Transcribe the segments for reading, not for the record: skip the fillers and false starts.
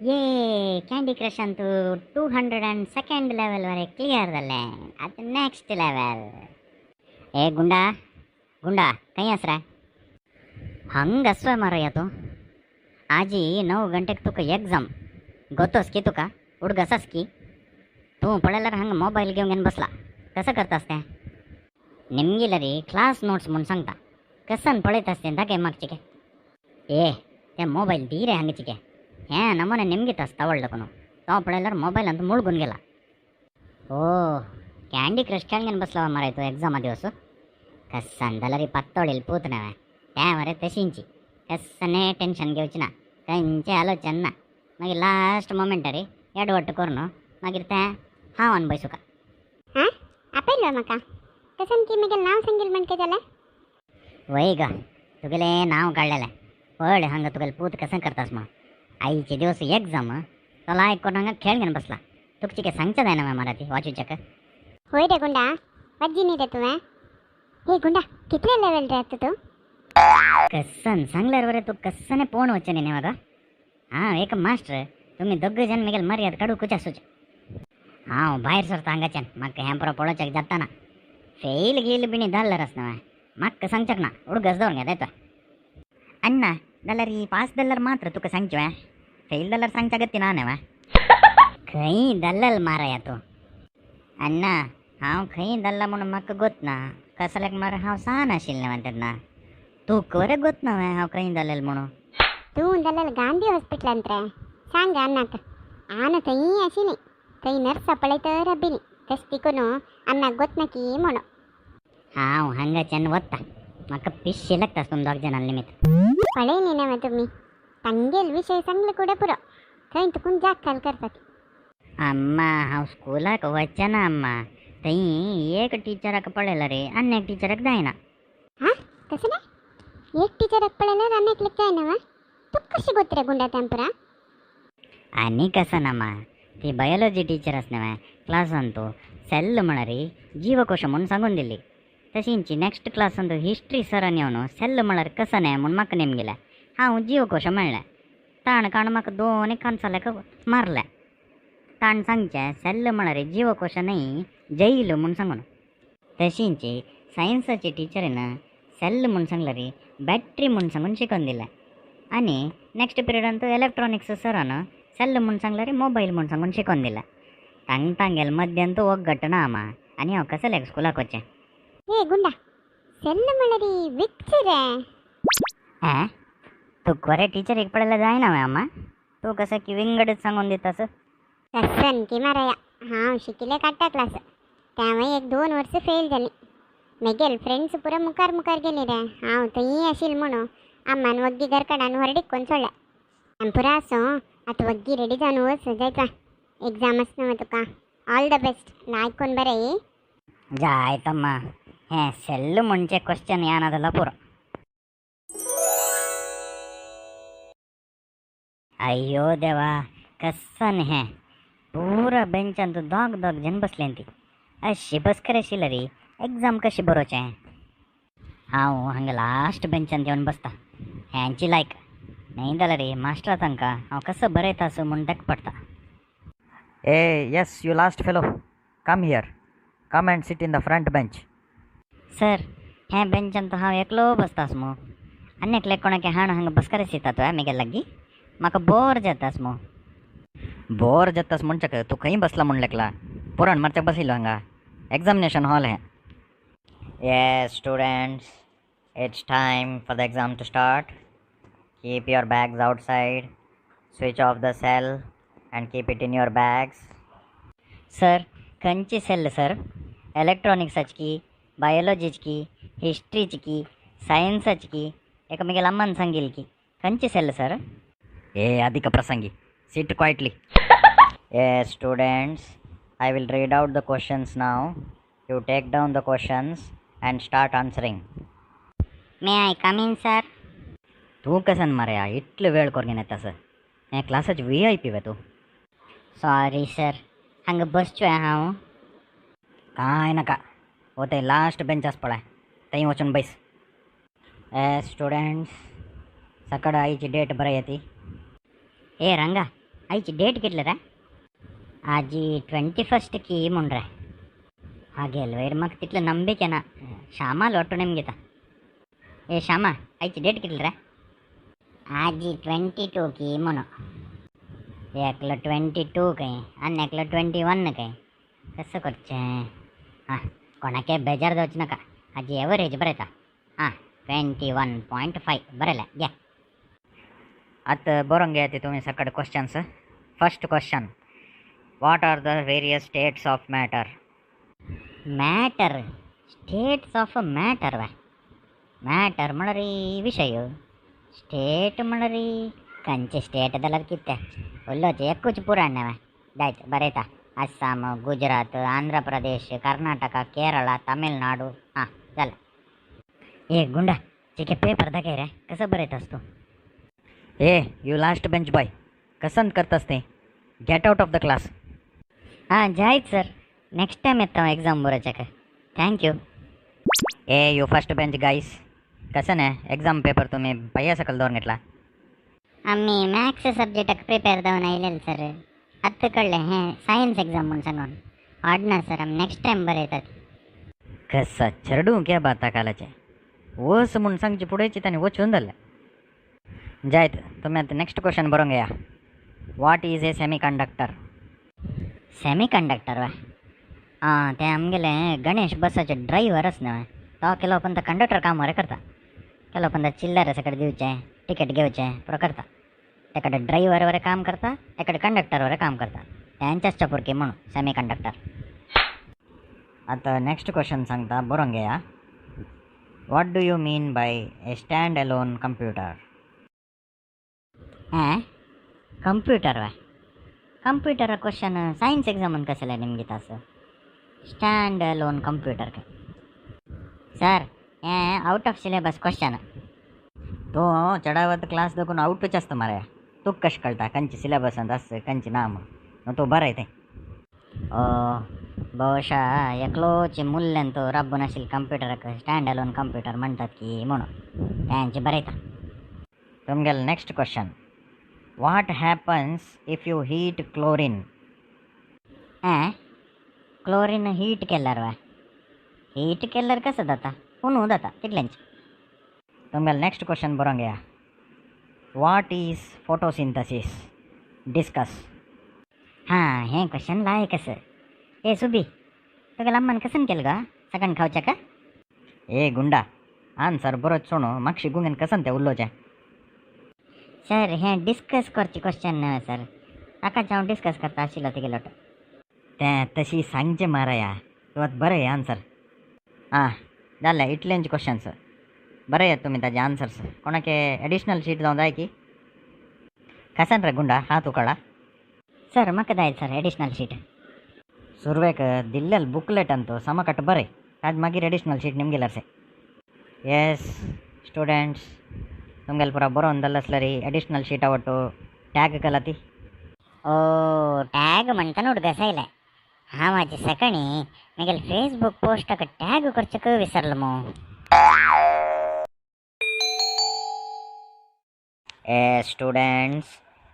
ये candy crush Antu 202nd लेवलवर clear झाले. आता नेक्स्ट लेवल. ए गुंडा गुंडा काही असरा हंगस्वय मारಯ್ಯ तू आजी 9 गंटेक तुका एक्झाम गोतोस की तुका उडगसस की तू पळेल्यार हंग मोबाईल घेऊन बसला कसं करतास ते निमगिला रे क्लास नोट्स म्हणून सांगता कसन पळयतास ते दागे मागचिके ए ते मोबाईल दी रे हंगचिके हे नमने निमगितास तवळ्ळकನು तो पळेल्यार मोबाईल ಅಂತ ಮುಳುಗುನ್ गेला. ओ कॅन्डी क्रश खेळून बसला माराय तो एक्झामा दिवस कसन दलरी पत्तोळील पूतनवे त्यावरे तशींची कस्सने टेन्शन घेवची ना खंयचे आलोचन ना मागीर लास्ट मोमेंट रे एडवट करून मागीर तें हांव अनभय सुका हां आपयलो म्हाका कसन की मगे नाव सांगिल म्हणके जालें वय ग तुगेले नाव काडलेलें पळ हांगा तुगेले पूत कसें करतास मग आईचे दिवस एक्झाम तो लायक करून हांगा खेळ घेवन बसला तुका चिके सांगचें जायना मराठी वाचूचेक होय रे गुंडा वज्जी न्ही रे तुवें हे गुंडा कितले लेवल रे आतां तू कसन सांगल्यार बरें तू कस्सने पोवन वच्चें न्ही म्हाका हांव एक मास्टर तुमी दोग जन म्हगेल मर्याद काडूंकूच आसूचे हांव भायर सरता हांगाच्यान म्हाका हें पुरो पळोवचें जाता ना फेल गेल बिणी जाल्ल्यार आसना म्हाका सांगचेक ना उडगस दवरून घेता येतो अन्ना जाल्यार ही पास जाल्यार मात्र तुका सांगचें फेल जाल्यार सांगच्या गती ना न्ही खंय जाल्लेल मारया तूं अन्ना हांव खंय जाल्ला म्हणून म्हाका गोत ना कसल्याक मार हांव सान आशिल्लें म्हणटात ना तुका बरें गोत ना हांव खंय जाल्लें म्हणून तूं जाल्यार गांधी हॉस्पिटलांत रे सांग अन्नाक आन थंय आशिल्लीं थंय नर्सा पळयतर हब्बिनी तेच तिकून अन्नाक गोत ना की म्हणून हांव हांगाच्यान वता म्हाका पिश्शी लागता तुम दोग जाणां निमित्त पळयली न्ही तुमी तांगेल विशय सांगले कुडे पुरो थंय तुकून जाग खाल करतात अम्मा हांव स्कुलाक वचना अम्मा थंय एक टिचराक पळयला रे आनी एक टिचराक जायना हां तशें ना एक टिचराक पळयल्यार आनी एकल्याक जायना वा तुका कशें गोत रे गुंडा तेंपरा आनी कसं ना मा ती बायोलॉजी टीचर आसना क्लासान तो सेल म्हणा रे जीवकोश म्हणून सांगून दिली तशींची नेक्स्ट क्लासान तो हिस्ट्री सरान येवन सेल म्हळ्यार कसं न्हय म्हूण म्हाका नेम गेल्या हांव जीवकोश म्हणलें ताण काण म्हाका दोन कानसाल्याक मारल्या ताण सांगचें सेल म्हळ्यार जीवकोश न्हय जैल म्हूण सांगून तशींची सायन्साची टिचरीन सेल म्हूण सांगल्यार रे बॅटरी म्हूण सांगून शिकोवन दिलें आनी नेक्स्ट पिरियडान तो इलेक्ट्रॉनिक्स सरान सेल म्हूण सांगल्यार मोबायल म्हूण सांगून शिकोवन दिलें तांगेल मध्यान तो वगट ना आमा आनी हांव कसल्याक स्कुलाक वचें ए गुंडा सेल म्हळ्यार विक्स रे हें तू बरें टिचरीक पळयल्यार जायना अम्मा तू कसं की विंगडच सांगून दितास कसन की मारया हांव शिकिल्लें काडटा क्लास त्यावेळी 1-2 वर्सां फेल जालीं म्हगेल फ्रेंड्स पुरो मुखार मुखार गेलीं रे हांव थंय आशिल्लें म्हणून आम्मान वग्गी घर काडान व्हरडीक कोन्न सोडल्या आनी पुरो आसूं आतां वग्गी रेडी जावन वच जायता एग्जाम आसना तुका ऑल द बेस्ट आयकून बरें जाय तम्मा हें सेल्ल म्हणचे क्वेश्चन येना जाल्यार पुरो अय्यो देवा कसन हें पुरा बेंचान तू दोग जन बसलें ती अशी बसकर आशिल्लें रे एग्जाम कशें बरोवचें हांव हांगा लास्ट बेंचान येवन बसता हेंची लायक न्हय जाल्यार रे मास्टर तांकां हांव कसो बरयता असो म्हूण तेका पडटा Hey, yes, you last fellow. Come here. Come and sit in the front bench. Sir हें बेंचान तो हांव एकलो बसतास मो आनी एकल्याक कोणाक हाण हांगा बसकर सिता तो म्हगे लागीं म्हाका बोर जातास मो बोर जातास म्हणचेक तू खंय बसला म्हूण लेकला पुरण मारचेक बसिल्लो हांगा एग्जामिनेशन हॉल हें Yes, students, it's time for the exam to start. Keep your bags outside. Switch off the cell and keep it in your bags. Sir खंयची सेल सर इलेक्ट्रॉनिक्साची की बायोलॉजीची की हिस्ट्रीची की सायन्साची की एका म्हगेल अम्मान सांगिल्ली की खंयची सेल sir Hey, Adhika Prasangi, sit quietly. Yes, students, I will read out the questions now. You take down the questions and start answering. May I come in sir तू कसन मारया इतलो वेळ कोरगेन येतास हें क्लासाची VIP वे तू सॉरी सर हांगा बसचोय हांव कांय नाका हो थंय लास्ट बेंच आसा पळय थंय वचून बैस स्टुडंट्स सकाळ आईची डेट बरय ती ए रंगा आईची डेट कितले रे आजी 21st की म्हूण रे हागे वयर म्हाका तितलें नंबिके ना श्यामा लोटो निमगेता ए श्यामा आईची डेट कितले रे आजी 22 की म्हणू एकलो 22 खंय आनी एकलो 21 खंय कसं करचें हां कोणाके बेजार जावचे नाका हाजी एवरेज बरयता हां 21.5 बरयलें घे आतां बरोवन घेया ते तुमी सकट questions. First question, what are the various states of matter? Matter states of matter वा मॅटर म्हणल्यार विशय स्टेट म्हणल्यार खंयचे स्टेट जाल्यार कितें उरलोचे एकूच पुराण वा जायत बरयता आसाम गुजरात आंध्र प्रदेश कर्नाटका केरळा तामिळनाडू हां चल ए गुंडा ठीक आहे पेपर दाखय रे कसं बरयतास तू hey you last bench boy, कसं करतास ते? Get out of the class. हां जायत सर नेक्स्ट टायम येता हांव एग्जाम बरोवच्याक thank you hey you first bench guys, कसं नाही एग्जाम पेपर तुम्ही पय्या सकल दवरून घेतला? आम्ही मॅथ्स सब्जेक्टाक प्रिपेर जावन आयलेले सर आत्ता कळलें हें सायन्स एग्जाम म्हणून सांगून हाडना सर आमी नेक्स्ट टायम बरयतात कसा चरडू क्या बाता कालाचे वस म्हूण सांगचे फुडेची तांणी वचून जालें जायत तुम्ही आतां नेक्स्ट क्वेश्चन बरोवन घेया. What is a semiconductor? Semiconductor वा हां ते आमगेले गणेश बसाचे ड्रायव्हर आस न्हय तो केलो पण तो कंडक्टर काम बरें करता केलो पण तो चिल्लर सकट दिवचें टिकेट घेवचें पुरो करता तेकडे ड्रायव्हर बरें काम करता एकडे कंडक्टर बरें काम करता त्यांच्याच चपुरकी म्हणून सेमी कंडक्टर. आतां नेक्स्ट क्वेश्चन सांगता बरोवन घेया. What do you mean by a standalone computer? हां कंप्युटर वा कंप्युटर क्वेश्चन सायन्स एग्जामून कसले निमगे तास स्टँड अलोन कंप्युटर काय सर हें आउट ऑफ सिलेबस क्वेश्चन तो चढावत क्लास देखून आउटच असतं माराया. तूक कशें कळटा खंयचे सिलेबसांत आसा खंयचे ना म्हूण तूं बरय तें बहुशा एकलोची मुल्ल्यान तो रब्बून आशिल्ले कंप्युटराक स्टँड अलोन कंप्युटर म्हणटात की म्हणून तांचे बरयता. तुमगेल next question, what happens if you heat chlorine? हां क्लोरीन हीट केल्यार वा हीट केल्यार कसं जाता पुनू जाता तितलेंच. तुमगेल नेक्स्ट क्वेश्चन बरोवन घेया. What is photosynthesis? डिस्कस. हां हें क्वेश्चन लायक आसा ए सुबी तुगेल्या अम्मान कसन केलं गा सकाळीं खावच्या का ए गुंडा आन्सर बरोच सोणू म्हाका गुंगेन कसन तें उरलोचें. सर हें डिस्कस करचें क्वेश्चन न्हय सर ताकाच हांव डिस्कस करता आशिल्लो तुगेलो तें तशी सांगचें माराया तूं आतां बरें आन्सर. आं जालें इतलेंच क्वेश्चन्स बरें तुमी ताजे आन्सर्स कोणाके एडिशनल शीट जावं जाय की कसन रे गुंडा हात उकळा. सर म्हाका जाय सर एडिशनल शीट सुरवेक दिल्लेल बुकलेट अंतू समकट बरें ताज मागीर एडिशनल शीट निमगेल्यार से. येस स्टुडंट्स तुमगेल पुरा बरोवन जाल्लो आसल्यार एडिशनल शीट आवडटो टॅग केला ती. ओ टॅग म्हणटा उडगसायले हांव हाजे सकाळीं म्हगेले फेसबूक पोस्टाक टॅग करचेक विसरलो मो. ए स्टुडंट्स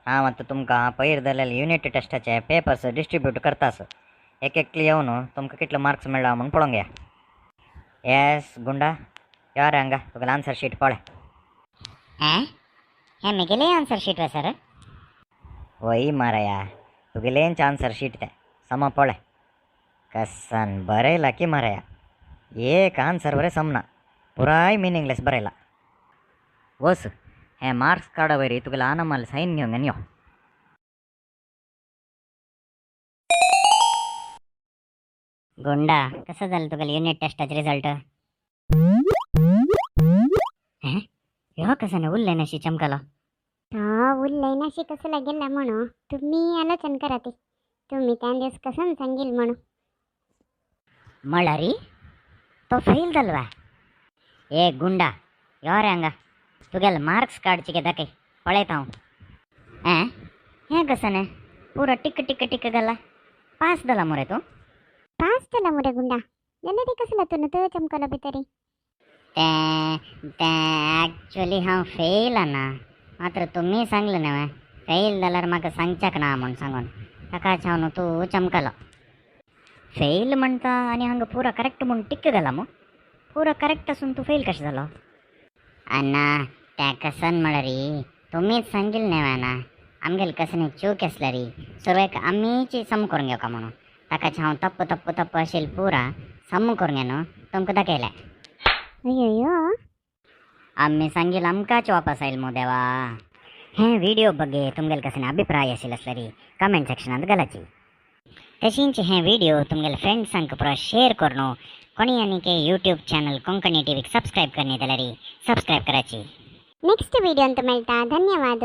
हांव आतां तुमकां पयर जाल्ले युनिट टेस्टाचे पेपर्स डिस्ट्रिब्यूट करतास. एक एकले येवन तुमकां कितले मार्क्स मेळ्ळा म्हूण पळोवंक घे. येस गुंडा या रे हांगा तुगेलें आन्सर शीट पळय. हां हें म्हगेलें आन्सर शीट वा सर वय माराया तुगेलेंच आन्सर शीट तें सम पळय कसन बरयला की माराया एक आन्सर बरें समना पुराय मिनिंगलेस बरयला. वस हें मार्क्स काडा वयरी तुगेलें आनमाल सायन घेवन यो. गुंडा कसं जालें तुगेलें युनिट टेस्टाचे रिजल्ट? ह्यो कसं उरलें नाशी चमकलो उरलंय नाशी कसं गेला म्हणू तुम्ही आलोचन करा ते तुम्ही त्या दिवस कसं सांगील म्हणू म्हळ्यारी तो फेल जालो वा. ए गुंडा यो रे हांगा तुगेले मार्क्स काडचे के दाखय पळयता हांव. हें कसं पुरो टिक टिक टिक घाला पास जाला मरे तूं. पास जाला मरे गुंडा जाल्यार ते कसं तूं तो चमकलो भितरी. तें एक्चुअली हांव फेल ना मात्र तुम्ही सांगलें न्हय फेल जाल्यार म्हाका सांगच्याक ना म्हूण सांगून ताका हांव तूं चमकलो. फेल म्हणटा आनी हांगा पुरो करेक्ट म्हूण टिक्क घाला मग. पुरो करेक्ट आसून तूं फेल कशें जालो? अण्णा ताका सन म्हळ्यार री तुमीच सांगिल्लें न्हय ना आमगेले कसनी चूक आसल्या री सुरवेक आमीच सम करून घेवका म्हणून ताकाच हांव तप्प तप्प तप्प आशिल्ल पुरा सम करून घे न्हू तुमकां दाखयलें. अಯ್ಯಯ್ಯೋ आम्ही सांगील आमकाच वापस येईल मग देवा. हे व्हिडिओ बघे तुमगेले कसने अभिप्राय असेल असल्या री कमेंट सेक्शनात घालाची. तशींच हे व्हिडिओ तुमगेले फ्रेंड्सांक पुरा शेअर करून कोणी आनी के यूट्यूब चॅनल कोंकणी टीव्हीक सबस्क्राईब करणे जाल्यार सब्सक्राइब कराची. नेक्स्ट व्हिडिओन मेळटा. धन्यवाद.